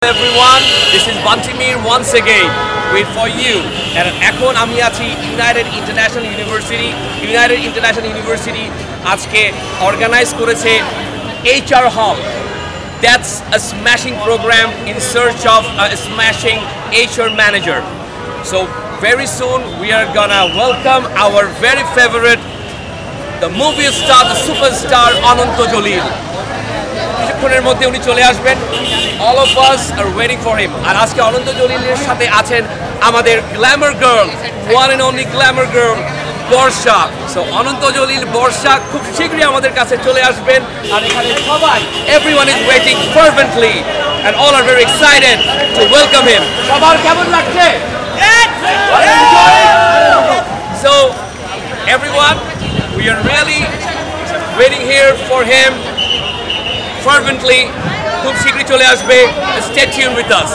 Everyone, this is Bantimir once again. Wait for you. And এখন আমি আছি United International University. United International University আজকে organise করেছে HR Hub. That's a smashing program in search of a smashing HR manager. So very soon we are gonna welcome our very favorite, the movie star, the superstar Ananto Jalil. কিছুক্ষণের মধ্যে উনি চলে আসবেন. All of us are waiting for him. আর আজকে অনন্ত জলিলের সাথে আছেন আমাদের Glamour girl, one and only glamour girl, Barsha. So Ananta Jalil বর্ষা খুব শীঘ্রই আমাদের কাছে চলে আসবেন. আর এখানে সবাই, everyone is waiting fervently and all are very excited to welcome him. সবার কেমন লাগছে? So everyone, we are really waiting here for him fervently. খুব শীঘ্রই চলে আসবে. Stay tuned with us.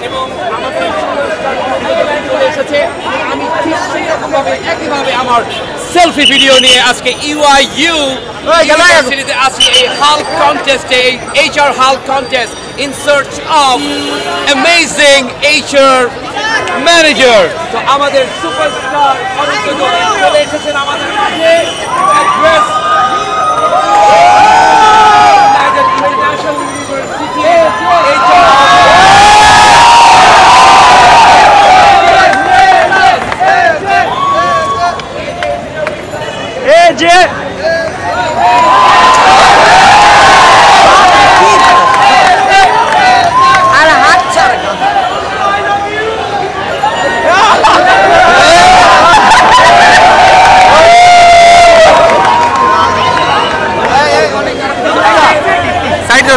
এবং আমাদের আমি ঠিক সেরকমভাবে একইভাবে আমার সেলফি ভিডিও নিয়ে আজকে UIU ইউনিভার্সিটিতে আসি এই হাল্ক কন্টেস্টে, এই HR Hulk contest in search of amazing HR manager. তো আমাদের সুপারস্টার অনন্ত জলিল চলে এসেছেন আমাদের মাঝে. Address International University HR.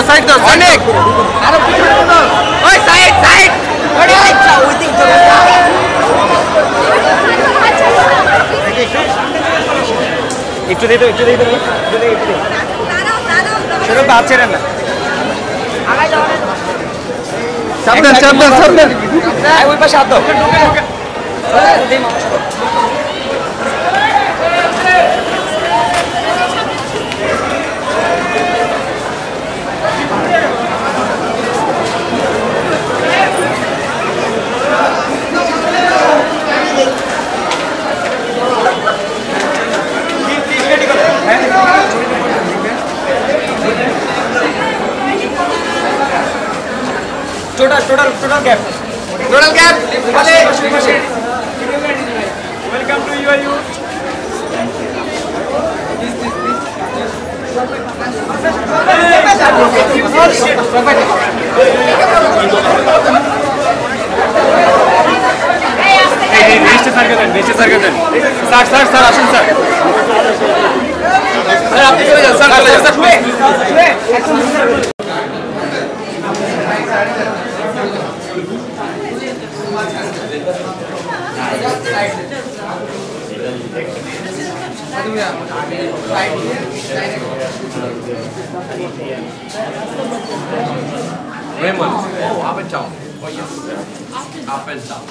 Side though, অনেক ওই সাইড একটু দিয়ে দাও সেটা বাচ্চারা না সাবধান ওই পাশে হাত দাও. Total gap. Welcome to UIU. Sir, আসুন স্যার. আপনি চলে যান sir. Raymond, up and down. Oh yes, up and down.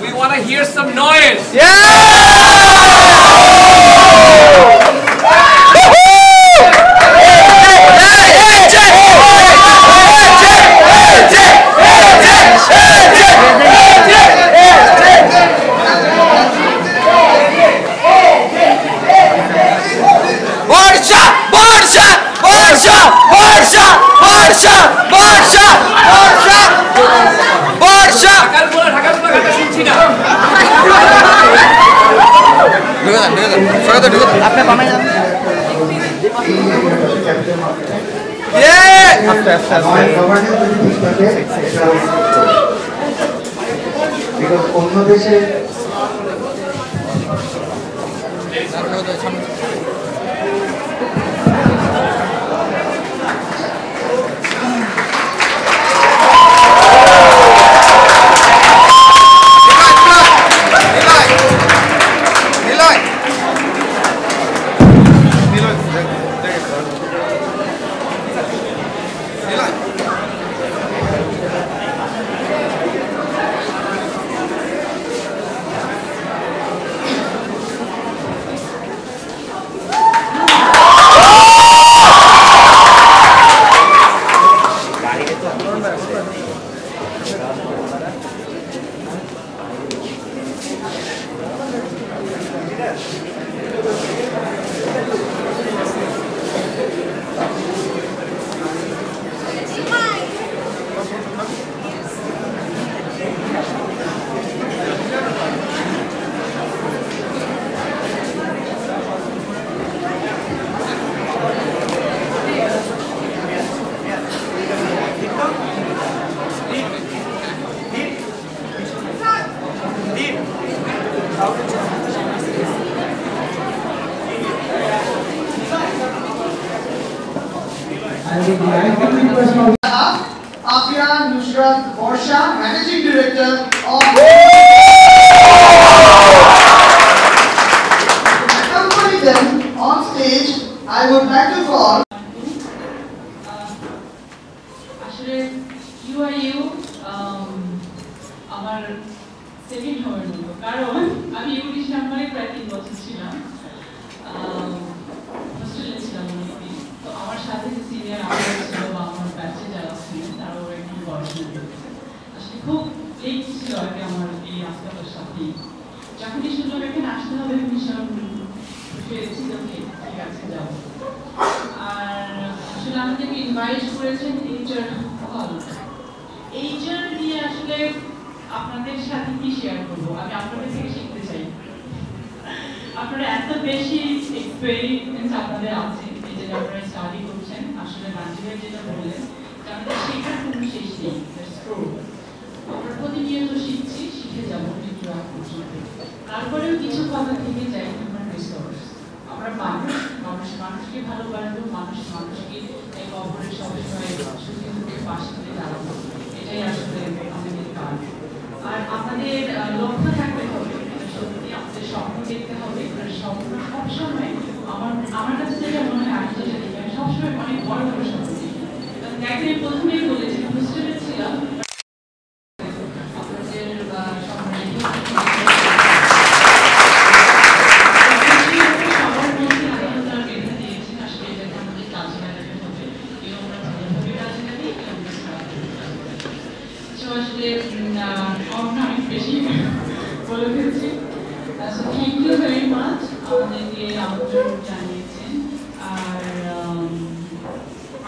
We want to hear some noise. এই এরিয়াটাতে ক্যাপিটাল মার্কেটে গভর্নেন্স যদি ঠিক থাকে এটা বিকজ অন্য দেশে Afia Nusrat Borsha, Managing Director of accompany them on stage. I would like to call UIU আমার second হওয়ার মতো, কারণ আমি ইউনিশ নাম্বারে প্রায় 3 বছর ছিলাম, হোস্টেলে ছিলাম অনেকদিন। তো আমার সাথে যে সিনিয়র আমার ছিল বা আমার ব্যাচে যারা ছিলেন তারাও একটু পড়াশোনা করেছে। আসলে খুব লিঙ্ক ছিল আগে আমার এই রাস্তাটার সাথেই। যখনই সুযোগ এখানে আসতে হবে ভীষণ পেয়েছি, ঠিক আছে যাবো। আর আসলে আমাদেরকে ইনভাইট করেছেন এইচআর হল। এইচআর নিয়ে আসলে আপনাদের সাথে কি শেয়ার করবো, আমি আপনাদের থেকে শিখতে চাই। আপনারা এত বেশি এক্সপেরিয়েন্স আপনাদের আছে, এই যে আপনারা স্টাডি করছেন। আসলে নাজিবের যেটা বললেন যে আমাদের শেখার কোনো শেষ নেই, আমরা প্রতিনিয়ত শিখছি, শিখে যাবো মৃত্যু আগ পর্যন্ত। তারপরেও কিছু কথা থেকে যায় হিউম্যান রিসোর্স। আমরা মানুষকে ভালোবাসবো, মানুষকে এক অপরের সবসময় সুখে দুঃখে পাশে থেকে দাঁড়াবো, এটাই আসলে আমাদের কাজ। আর আমাদের লক্ষ্য থাকতে হবে, সত্যি আমাদের স্বপ্ন দেখতে হবে। স্বপ্ন সবসময় আমার কাছে যেটা মনে হয়, আমি যেটা দেখি, আমি সবসময় অনেক বড় বড় স্বপ্ন দেখি। দেখেন প্রথমেই বলেছি হোস্টেলে ছিলাম,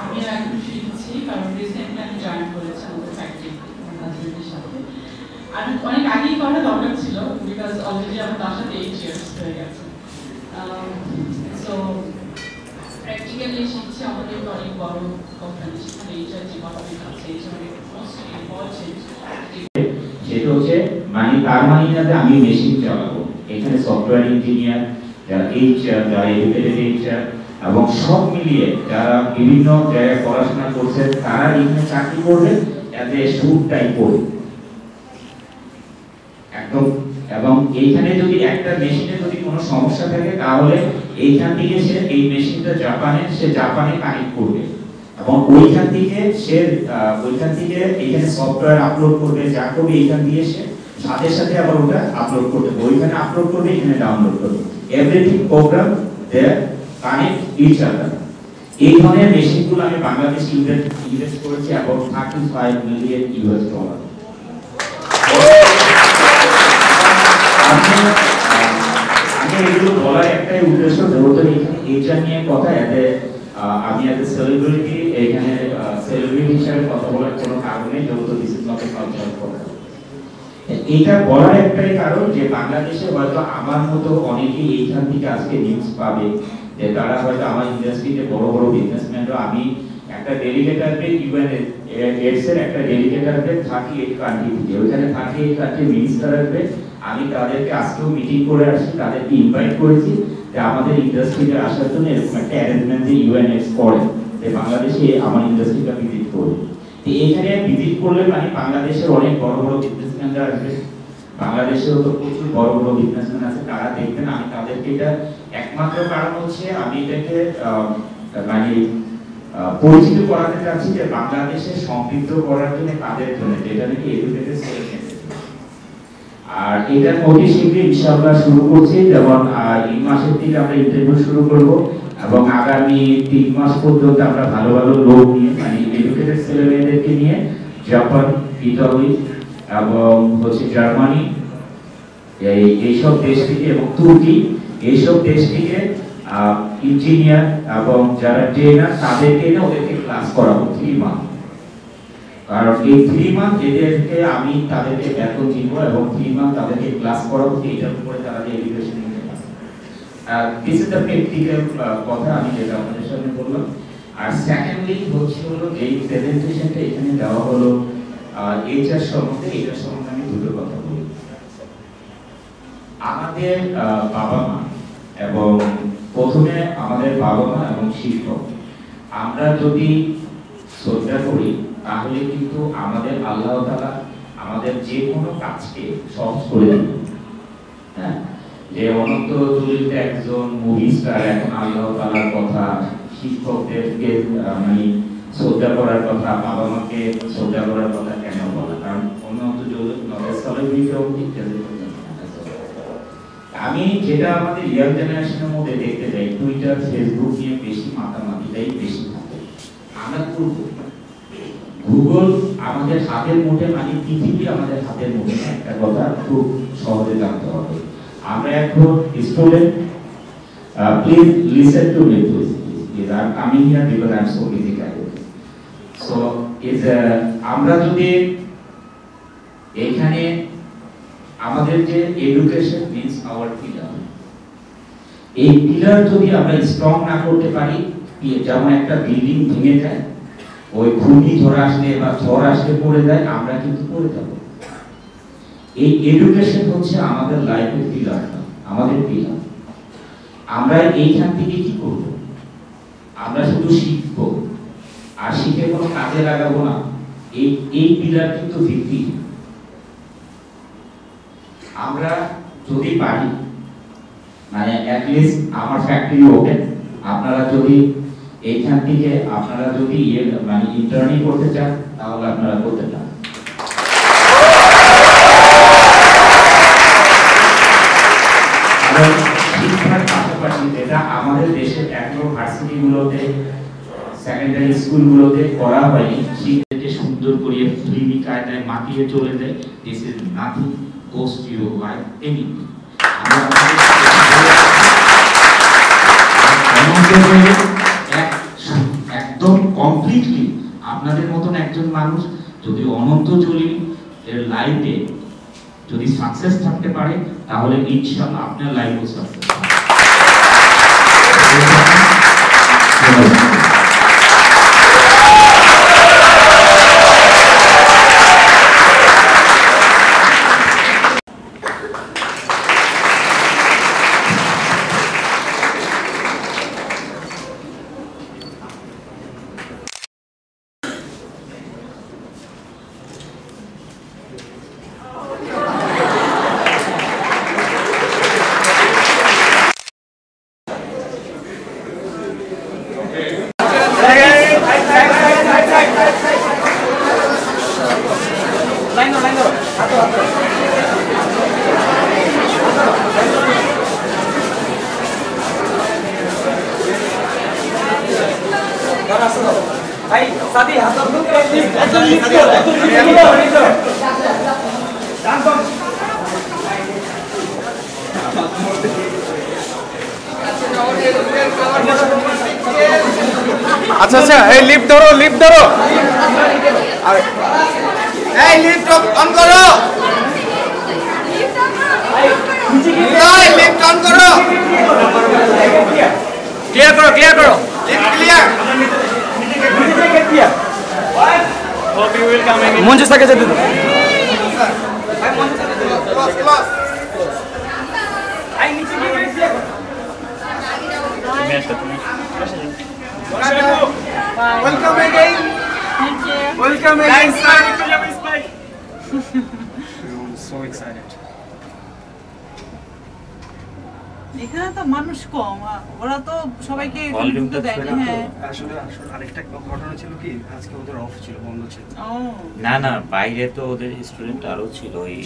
আমি এখন শিখছি, কারণ রিসেন্টলি আমি জয়েন করেছি আমাদের ফ্যাক্টরি হাজবেন্ডের সাথে। আর অনেক আগেই করা দরকার ছিল, বিকজ অলরেডি আমার তার সাথে 8 ইয়ার্স হয়ে গেছে। সো প্র্যাকটিক্যালি শিখছি আমাদের অনেক বড় কোম্পানি, সেখানে এইচআর ডিপার্টমেন্ট আছে, এইচআর মোস্ট ইম্পর্টেন্ট। সেটা হচ্ছে তার মানে যাতে আমি মেশিন চালাবো, এখানে সফটওয়্যার ইঞ্জিনিয়ার, যারা এইচআর, যারা এডুকেটেড এইচআর এবং সব মিলিয়ে যারা বিভিন্ন জায়গায় পড়াশোনা করছে, তারা এখানে চাকরি করবে যাতে শুট টাইম করবে একদম। এবং এইখানে যদি একটা মেশিনে যদি কোনো সমস্যা থাকে, তাহলে এইখান থেকে সে এই মেশিনটা জাপানে কানেক্ট করবে এবং ওইখান থেকে এইখানে সফটওয়্যার আপলোড করবে, যা করবে এইখান দিয়ে সে সাথে সাথে আবার ওটা আপলোড করবে, ওইখানে আপলোড করবে, এখানে ডাউনলোড করবে। এভরিথিং প্রোগ্রাম দেয়ার কানেক্ট ইচ আদার। এই ধরনের মেশিনগুলো আমি বাংলাদেশে ইনভেস্ট করেছি অ্যাবাউট $35 মিলিয়ন। আমি এগুলো বলার একটাই উদ্দেশ্য, যেহেতু এখানে এইচআর নিয়ে কথা, এতে আমি এত সেলিব্রিটি এখানে সেলিব্রিটি হিসেবে কথা বলার কোনো কারণ নেই, যেহেতু this is not a cultural programme. এটা বলার একটাই কারণ যে বাংলাদেশে হয়তো আমার মতো অনেকেই এইখান থেকে আজকে নিউজ পাবে যে তারা হয়তো আমার ইন্ডাস্ট্রিতে বড় বড় বিজনেসম্যানরা, আমি একটা ডেলিগেট আসবে ইউএনএইডস এর একটা ডেলিগেট আসবে 38 কান্ট্রি থেকে, ওইখানে 38 কান্ট্রি মিনিস্টার আসবে। আমি তাদেরকে আজকেও মিটিং করে আসছি, তাদেরকে ইনভাইট করেছি যে আমাদের ইন্ডাস্ট্রিতে আসার জন্য এরকম একটা অ্যারেঞ্জমেন্ট যে ইউএনএইডস করে যে বাংলাদেশে আমার ইন্ডাস্ট্রিটা ভিজিট করবে। তো এখানে ভিজিট করলে মানে বাংলাদেশের অনেক বড় বড় বিজনেসম্যানরা আসবে, বাংলাদেশেও তো প্রচুর বড় বড় বিজনেসম্যান আছে, তারা দেখবেন। আমি তাদেরকে এটা একমাত্র কারণ হচ্ছে আমি এটাকে মানে পরিচিত করাতে চাচ্ছি যে বাংলাদেশে সমৃদ্ধ করার জন্য তাদের জন্য, যেটা নাকি এডুকেটেড সেলফ। আর এটা অতি শীঘ্রই ইনশাআল্লাহ শুরু করছি, যেমন এই মাসের থেকে আমরা ইন্টারভিউ শুরু করব এবং আগামী 3 মাস পর্যন্ত আমরা ভালো ভালো লোক নিয়ে মানে এডুকেটেড ছেলেমেয়েদেরকে নিয়ে জাপান, ইতালি এবং হচ্ছে জার্মানি, এইসব দেশ থেকে এবং তুর্কি, এইসব দেশ থেকে ইঞ্জিনিয়ার এবং যারা ট্রেনার তাদেরকে না ওদেরকে ক্লাস করাবো 3 মাস। কারণ এই 3 মাস এদেরকে আমি তাদেরকে বেতন দিব এবং 3 মাস তাদেরকে ক্লাস করাবো, এটার উপরে তারা যে এডুকেশন নিতে পারে। দিস ইজ দ্য প্র্যাকটিক্যাল কথা আমি যেটা আপনাদের সামনে বললাম। আর সেকেন্ডলি হচ্ছে হলো এই প্রেজেন্টেশনটা এখানে দেওয়া হলো এইচআর সম্বন্ধে। এইটার সম্বন্ধে আমি দুটো কথা বলি। আমাদের বাবা মা এবং প্রথমে আমাদের বাবা মা এবং শিক্ষক, আমরা যদি শ্রদ্ধা করি তাহলে কিন্তু আমাদের আল্লাহ তাআলা আমাদের যে কোনো কাজকে সহজ করে দেবেন। হ্যাঁ, যে অনন্ত জলিতে একজন মুভি স্টার এখন আল্লাহ তাআলার কথা, শিক্ষকদেরকে মানে শ্রদ্ধা করার কথা, বাবা মাকে শ্রদ্ধা করার কথা কেন বলা? কারণ অনন্ত জলিত আমি যেটা আমাদের ইয়াং জেনারেশনের মধ্যে দেখতে যাই, টুইটার, ফেসবুক নিয়ে বেশি মাতামাতিটাই বেশি থাকে। আমরা গুগল আমাদের হাতের মুঠে, মানে পৃথিবী আমাদের হাতের মুঠে, একটা কথা খুব সহজে জানতে হবে। আমরা এখন student, please listen to me please, I'm coming here because I'm so busy guys. So আমরা যদি এখানে আমাদের যে এডুকেশন মিন্স আওয়ার পিলার, এই পিলার যদি আমরা স্ট্রং না করতে পারি, যেমন একটা বিল্ডিং ভেঙে যায়, ওই ঘূর্ণিঝড় আসলে বা ঝড় আসলে পড়ে যায়, আমরা কিন্তু পড়ে যাব। এই এডুকেশন হচ্ছে আমাদের লাইফের পিলার, আমাদের পিলার। আমরা এইখান থেকে কি করব? আমরা শুধু শিখব আর শিখে কোনো কাজে লাগাবো না। এই পিলার কিন্তু ভিত্তি। আমরা যদি পারি, মানে অ্যাটলিস্ট আমার ফ্যাক্টরি ওপেন, আপনারা যদি এইখান থেকে আপনারা যদি মানে ইন্টার্নি করতে চান তাহলে আপনারা করতে পারেন। শিক্ষার পাশাপাশি যেটা আমাদের দেশের এখনো ভার্সিটিগুলোতে, সেকেন্ডারি স্কুলগুলোতে করা হয়নি, শিক্ষাকে সুন্দর করে ফ্রিমি কায়দায় মাতিয়ে চলে যায়, this is nothing goes to your life anything. একদম কমপ্লিটলি আপনাদের মতন একজন মানুষ যদি অনন্ত জলিল এর লাইফে যদি সাকসেস থাকতে পারে তাহলে ইনশাআল্লাহ আপনার লাইফও সাকসেস। আচ্ছা আচ্ছা, এই লিফট ধরো, লিফট ধরো, এই লিফট অন করো, লিফট অন করো। ক্লিয়ার করো ক্লিয়ার করো মঞ্জু স্যারকে যেতে দাও Welcome again. Thank you. Welcome again, sir. so excited এখানে তো মানুষ কম ওরা তো সবাইকে ঢুকতে দেয় না হ্যাঁ আসলে আরেকটা ঘটনা ছিল কি আজকে ওদের অফ ছিল বন্ধ ছিল না না বাইরে তো ওদের স্টুডেন্ট আরো ছিল এই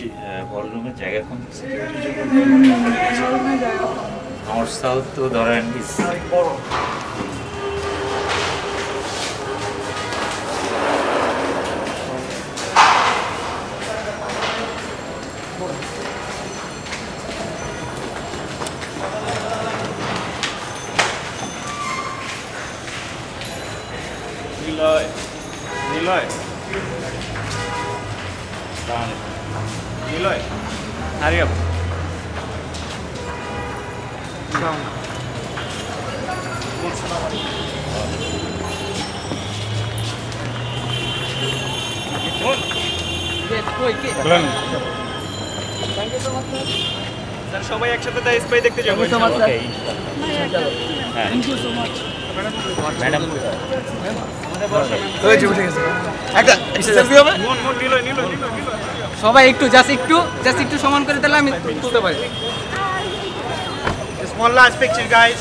হলরুমের জায়গা কম নর্থ সাউথ তো ধরেন বড় নিলয় hurry up স্যার সবাই একসাথে তাই স্পাই দেখতে যাবো thank you so much madam একটা সেলফি হবে সবাই একটু জাস্ট একটু সমান করে দিলে আমি তুলতে পারি Small last picture, guys.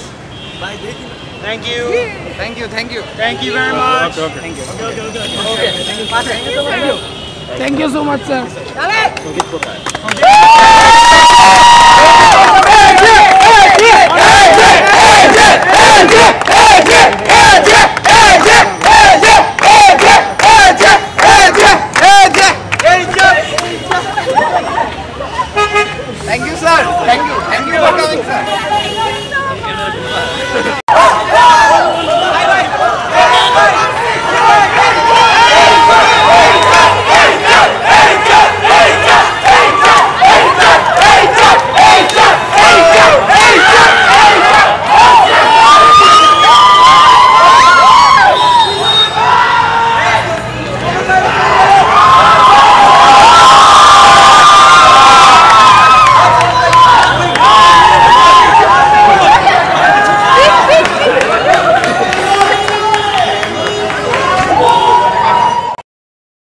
Thank you. Thank you Thank you very much. Thank you so much sir